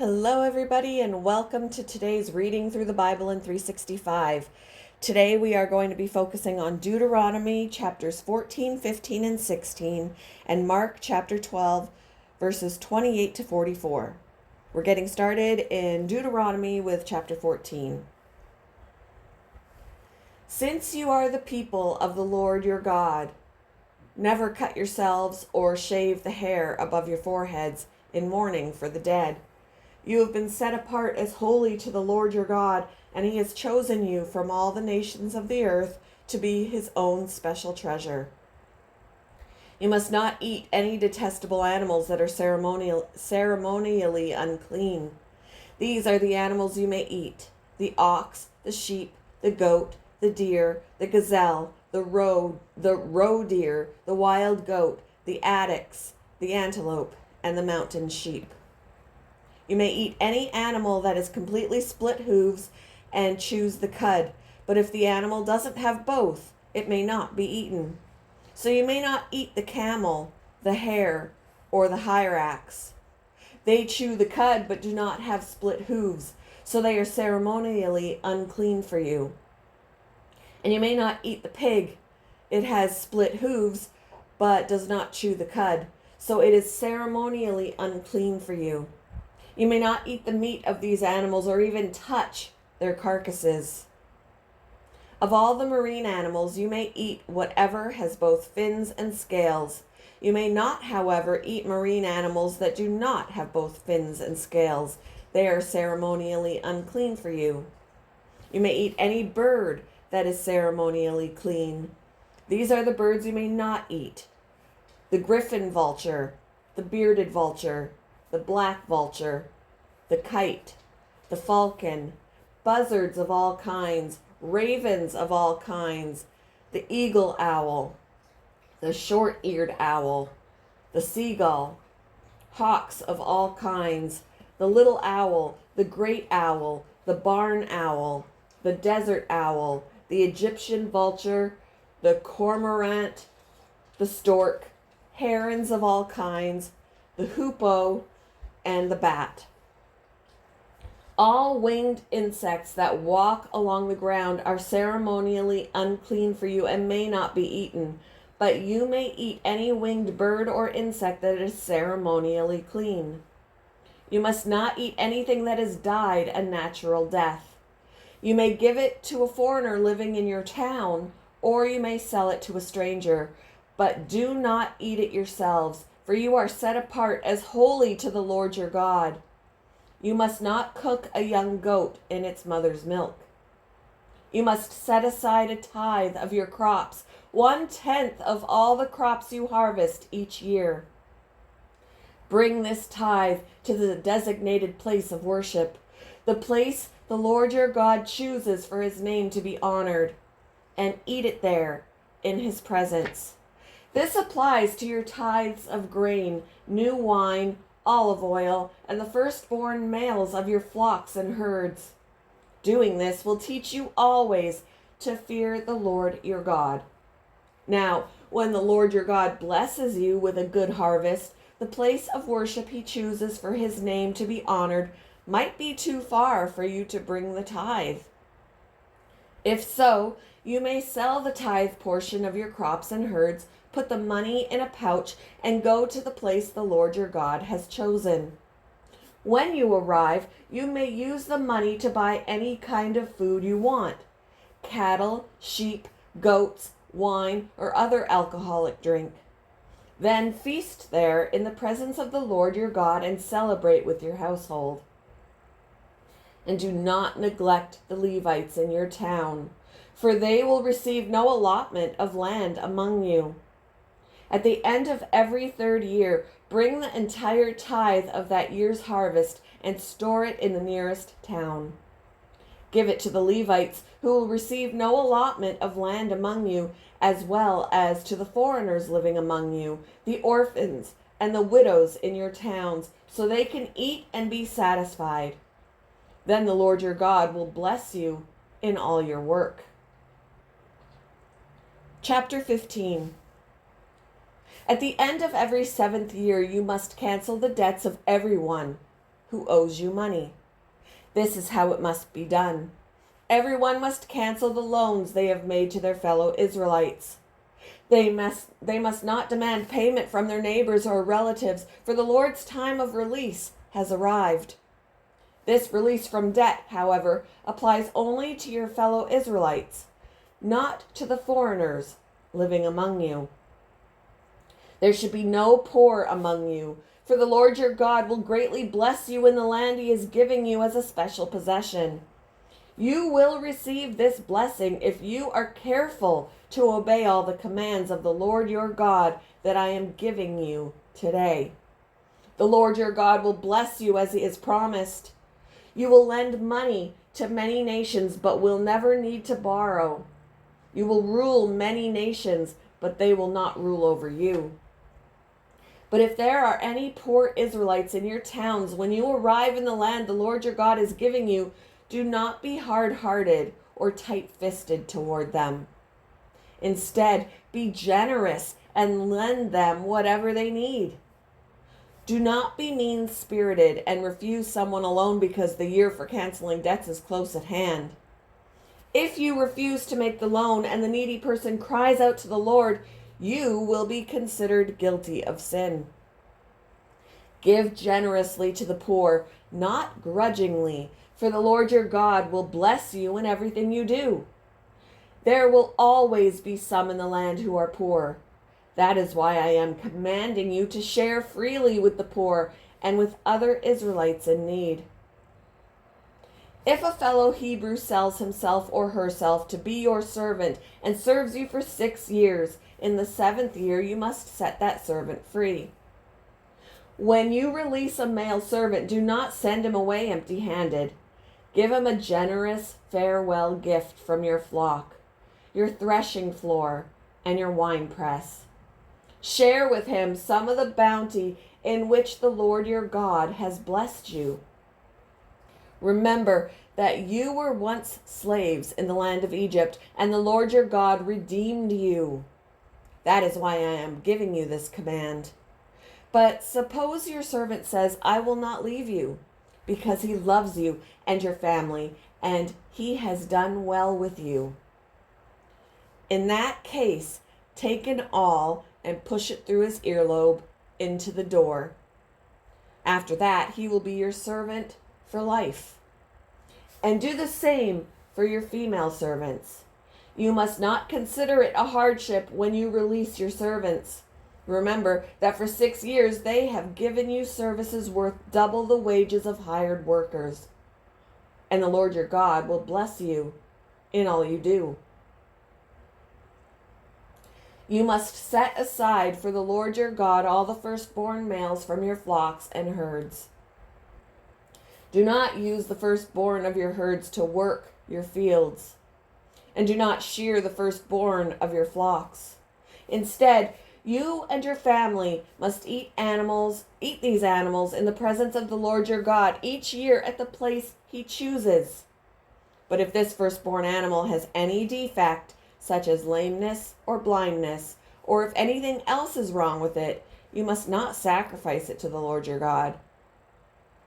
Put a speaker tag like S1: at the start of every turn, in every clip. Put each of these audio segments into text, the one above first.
S1: Hello, everybody, and welcome to today's Reading Through the Bible in 365. Today we are going to be focusing on Deuteronomy chapters 14, 15, and 16, and Mark chapter 12, verses 28 to 44. We're getting started in Deuteronomy with chapter 14. Since you are the people of the Lord your God, never cut yourselves or shave the hair above your foreheads in mourning for the dead. You have been set apart as holy to the Lord your God, and he has chosen you from all the nations of the earth to be his own special treasure. You must not eat any detestable animals that are ceremonially unclean. These are the animals you may eat: the ox, the sheep, the goat, the deer, the gazelle, the roe deer, the wild goat, the addax, the antelope, and the mountain sheep. You may eat any animal that is completely split hooves and chews the cud, but if the animal doesn't have both, it may not be eaten. So you may not eat the camel, the hare, or the hyrax. They chew the cud but do not have split hooves, so they are ceremonially unclean for you. And you may not eat the pig. It has split hooves but does not chew the cud, so it is ceremonially unclean for you. You may not eat the meat of these animals or even touch their carcasses. Of all the marine animals, you may eat whatever has both fins and scales. You may not, however, eat marine animals that do not have both fins and scales. They are ceremonially unclean for you. You may eat any bird that is ceremonially clean. These are the birds you may not eat: the griffin vulture, the bearded vulture, the black vulture, the kite, the falcon, buzzards of all kinds, ravens of all kinds, the eagle owl, the short-eared owl, the seagull, hawks of all kinds, the little owl, the great owl, the barn owl, the desert owl, the Egyptian vulture, the cormorant, the stork, herons of all kinds, the hoopoe, and the bat. All winged insects that walk along the ground are ceremonially unclean for you and may not be eaten, but you may eat any winged bird or insect that is ceremonially clean. You must not eat anything that has died a natural death. You may give it to a foreigner living in your town, or you may sell it to a stranger, but do not eat it yourselves, for you are set apart as holy to the Lord your God. You must not cook a young goat in its mother's milk. You must set aside a tithe of your crops, 1/10 of all the crops you harvest each year. Bring this tithe to the designated place of worship, the place the Lord your God chooses for his name to be honored, and eat it there in his presence. This applies to your tithes of grain, new wine, olive oil, and the firstborn males of your flocks and herds. Doing this will teach you always to fear the Lord your God. Now, when the Lord your God blesses you with a good harvest, the place of worship he chooses for his name to be honored might be too far for you to bring the tithe. If so, you may sell the tithe portion of your crops and herds, put the money in a pouch, and go to the place the Lord your God has chosen. When you arrive, you may use the money to buy any kind of food you want: cattle, sheep, goats, wine, or other alcoholic drink. Then feast there in the presence of the Lord your God and celebrate with your household. And do not neglect the Levites in your town, for they will receive no allotment of land among you. At the end of every third year, bring the entire tithe of that year's harvest and store it in the nearest town. Give it to the Levites, who will receive no allotment of land among you, as well as to the foreigners living among you, the orphans and the widows in your towns, so they can eat and be satisfied. Then the Lord your God will bless you in all your work. Chapter 15. At the end of every 7th year, you must cancel the debts of everyone who owes you money. This is how it must be done. Everyone must cancel the loans they have made to their fellow Israelites. They must not demand payment from their neighbors or relatives, for the Lord's time of release has arrived. This release from debt, however, applies only to your fellow Israelites, not to the foreigners living among you. There should be no poor among you, for the Lord your God will greatly bless you in the land he is giving you as a special possession. You will receive this blessing if you are careful to obey all the commands of the Lord your God that I am giving you today. The Lord your God will bless you as he has promised. You will lend money to many nations, but will never need to borrow. You will rule many nations, but they will not rule over you. But if there are any poor Israelites in your towns, when you arrive in the land the Lord your God is giving you, do not be hard-hearted or tight-fisted toward them. Instead, be generous and lend them whatever they need. Do not be mean-spirited and refuse someone a loan because the year for canceling debts is close at hand. If you refuse to make the loan and the needy person cries out to the Lord, you will be considered guilty of sin. Give generously to the poor, not grudgingly, for the Lord your God will bless you in everything you do. There will always be some in the land who are poor. That is why I am commanding you to share freely with the poor and with other Israelites in need. If a fellow Hebrew sells himself or herself to be your servant and serves you for 6 years, in the 7th year you must set that servant free. When you release a male servant, do not send him away empty-handed. Give him a generous farewell gift from your flock, your threshing floor, and your winepress. Share with him some of the bounty in which the Lord your God has blessed you. Remember that you were once slaves in the land of Egypt, and the Lord your God redeemed you. That is why I am giving you this command. But suppose your servant says, I will not leave you, because he loves you and your family, and he has done well with you. In that case, take an awl and push it through his earlobe into the door. After that, he will be your servant for life. And do the same for your female servants. You must not consider it a hardship when you release your servants. Remember that for 6 years they have given you services worth double the wages of hired workers. And the Lord your God will bless you in all you do. You must set aside for the Lord your God all the firstborn males from your flocks and herds. Do not use the firstborn of your herds to work your fields, and do not shear the firstborn of your flocks. Instead, you and your family must eat these animals in the presence of the Lord your God each year at the place he chooses. But if this firstborn animal has any defect, such as lameness or blindness, or if anything else is wrong with it, you must not sacrifice it to the Lord your God.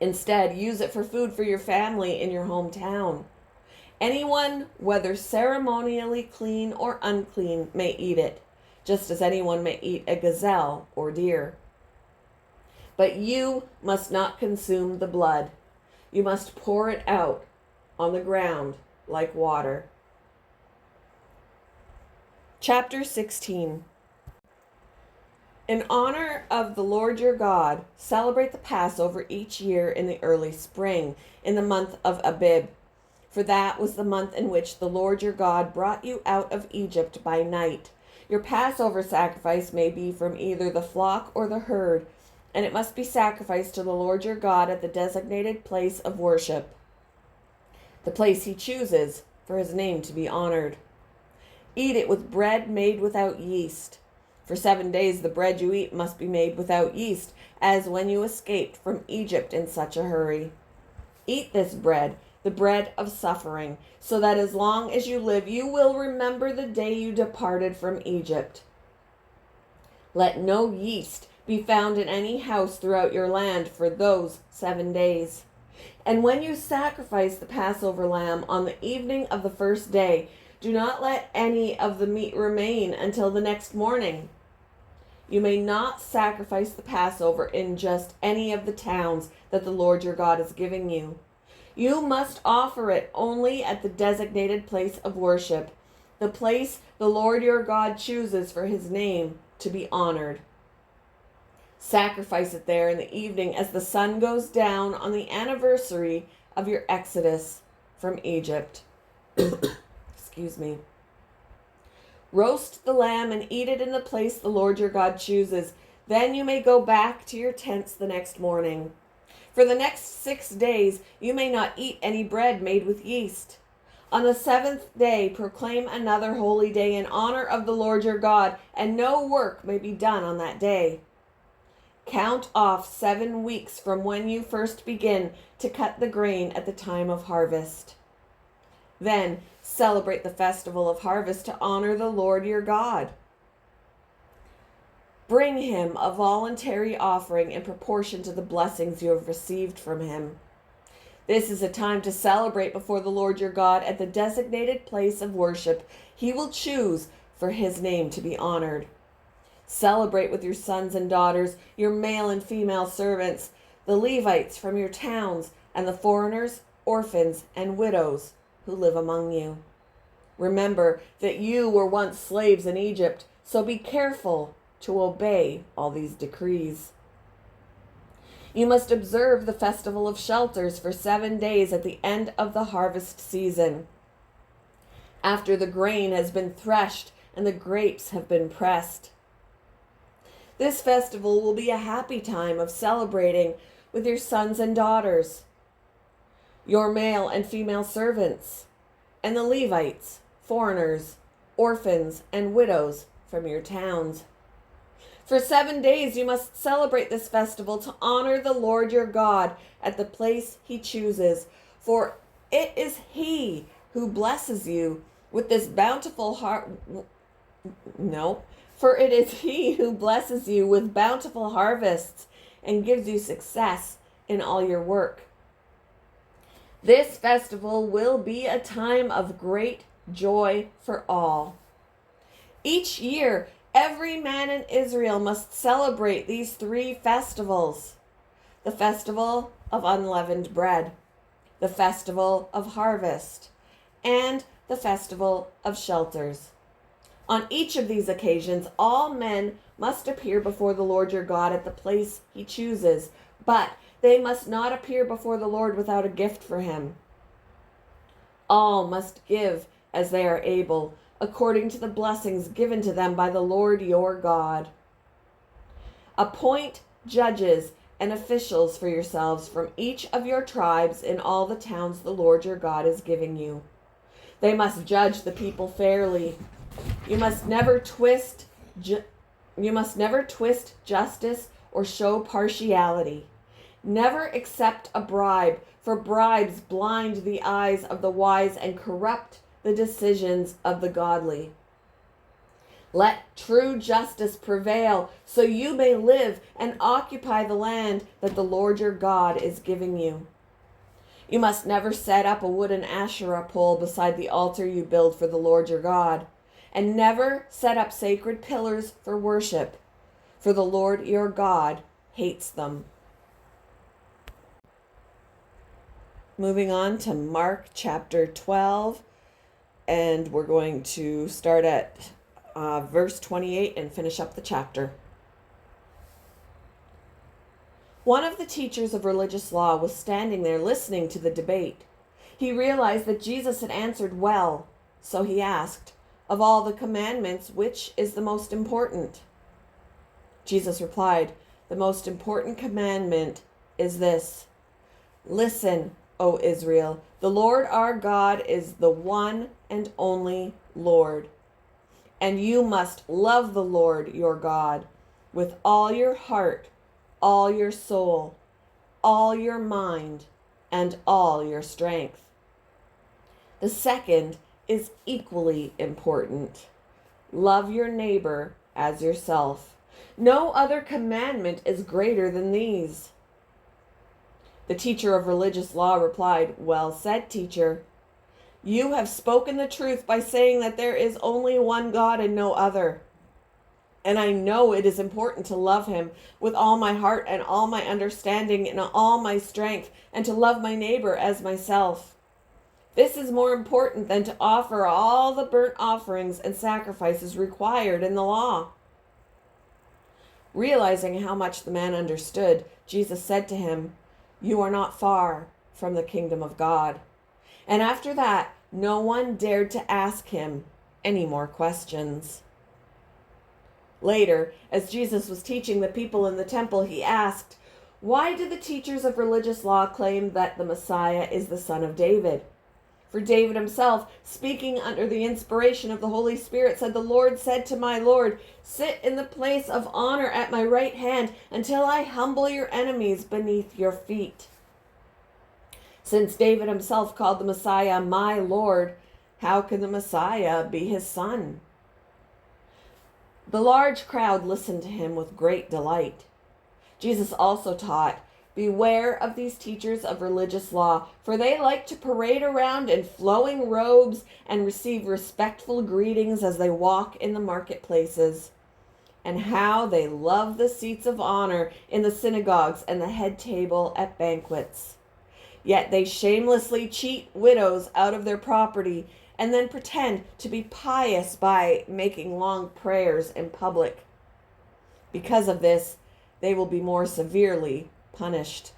S1: Instead, use it for food for your family in your hometown. Anyone, whether ceremonially clean or unclean, may eat it, just as anyone may eat a gazelle or deer. But you must not consume the blood. You must pour it out on the ground like water. Chapter 16. In honor of the Lord your God, celebrate the Passover each year in the early spring, in the month of Abib, for that was the month in which the Lord your God brought you out of Egypt by night. Your Passover sacrifice may be from either the flock or the herd, and it must be sacrificed to the Lord your God at the designated place of worship, the place he chooses for his name to be honored. Eat it with bread made without yeast. For 7 days the bread you eat must be made without yeast, as when you escaped from Egypt in such a hurry. Eat this bread, the bread of suffering, so that as long as you live you will remember the day you departed from Egypt. Let no yeast be be found in any house throughout your land for those 7 days. And when you sacrifice the Passover lamb on the evening of the first day, do not let any of the meat remain until the next morning. You may not sacrifice the Passover in just any of the towns that the Lord your God is giving you. You must offer it only at the designated place of worship, the place the Lord your God chooses for his name to be honored. Sacrifice it there in the evening as the sun goes down on the anniversary of your exodus from Egypt. Excuse me. Roast the lamb and eat it in the place the Lord your God chooses. Then you may go back to your tents the next morning. For the next 6 days you may not eat any bread made with yeast. On the 7th day proclaim another holy day in honor of the Lord your God, and no work may be done on that day. Count off 7 weeks from when you first begin to cut the grain at the time of harvest. Then celebrate the festival of harvest to honor the Lord your God. Bring him a voluntary offering in proportion to the blessings you have received from him. This is a time to celebrate before the Lord your God at the designated place of worship he will choose for his name to be honored. Celebrate with your sons and daughters, your male and female servants, the Levites from your towns, and the foreigners, orphans, and widows who live among you. Remember that you were once slaves in Egypt, so be careful to obey all these decrees. You must observe the festival of shelters for 7 days at the end of the harvest season, after the grain has been threshed and the grapes have been pressed. This festival will be a happy time of celebrating with your sons and daughters, your male and female servants, and the Levites, foreigners, orphans, and widows from your towns. For 7 days you must celebrate this festival to honor the Lord your God at the place he chooses, for it is he who blesses you with this bountiful for it is he who blesses you with bountiful harvests and gives you success in all your work. This festival will be a time of great joy for all. Each year, every man in Israel must celebrate these 3 festivals: the festival of unleavened bread, the festival of harvest, and the festival of shelters. On each of these occasions, all men must appear before the Lord your God at the place he chooses, but they must not appear before the Lord without a gift for him. All must give as they are able, according to the blessings given to them by the Lord your God. Appoint judges and officials for yourselves from each of your tribes in all the towns the Lord your God is giving you. They must judge the people fairly. You must never twist justice or show partiality. Never accept a bribe, for bribes blind the eyes of the wise and corrupt the decisions of the godly. Let true justice prevail, so you may live and occupy the land that the Lord your God is giving you. You must never set up a wooden Asherah pole beside the altar you build for the Lord your God, and never set up sacred pillars for worship, for the Lord your God hates them. Moving on to Mark chapter 12, and we're going to start at verse 28 and finish up the chapter. One of the teachers of religious law was standing there listening to the debate. He realized that Jesus had answered well, so he asked, "Of all the commandments, which is the most important?" Jesus replied, "The most important commandment is this: Listen, O Israel, the Lord our God is the one and only Lord. And you must love the Lord your God with all your heart, all your soul, all your mind, and all your strength. The second is equally important. Love your neighbor as yourself. No other commandment is greater than these." The teacher of religious law replied, "Well said, teacher. You have spoken the truth by saying that there is only one God and no other. And I know it is important to love him with all my heart and all my understanding and all my strength, and to love my neighbor as myself. This is more important than to offer all the burnt offerings and sacrifices required in the law." Realizing how much the man understood, Jesus said to him, "You are not far from the kingdom of God." And after that, no one dared to ask him any more questions. Later, as Jesus was teaching the people in the temple, he asked, "Why do the teachers of religious law claim that the Messiah is the son of David? For David himself, speaking under the inspiration of the Holy Spirit, said, 'The Lord said to my Lord, sit in the place of honor at my right hand until I humble your enemies beneath your feet.' Since David himself called the Messiah my Lord, how can the Messiah be his son?" The large crowd listened to him with great delight. Jesus also taught, "Beware of these teachers of religious law, for they like to parade around in flowing robes and receive respectful greetings as they walk in the marketplaces. And how they love the seats of honor in the synagogues and the head table at banquets. Yet they shamelessly cheat widows out of their property and then pretend to be pious by making long prayers in public. Because of this, they will be more severely punished."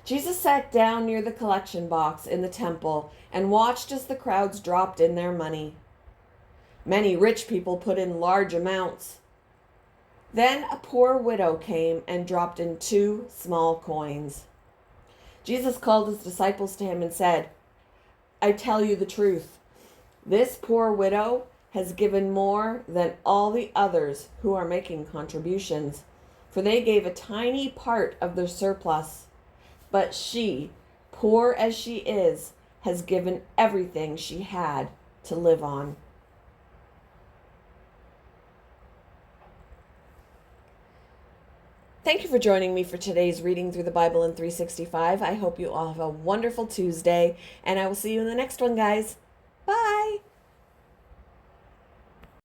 S1: Jesus sat down near the collection box in the temple and watched as the crowds dropped in their money. Many rich people put in large amounts. Then a poor widow came and dropped in 2 small coins. Jesus called his disciples to him and said, "I tell you the truth. This poor widow has given more than all the others who are making contributions, for they gave a tiny part of their surplus. But she, poor as she is, has given everything she had to live on." Thank you for joining me for today's reading through the Bible in 365. I hope you all have a wonderful Tuesday, and I will see you in the next one, guys.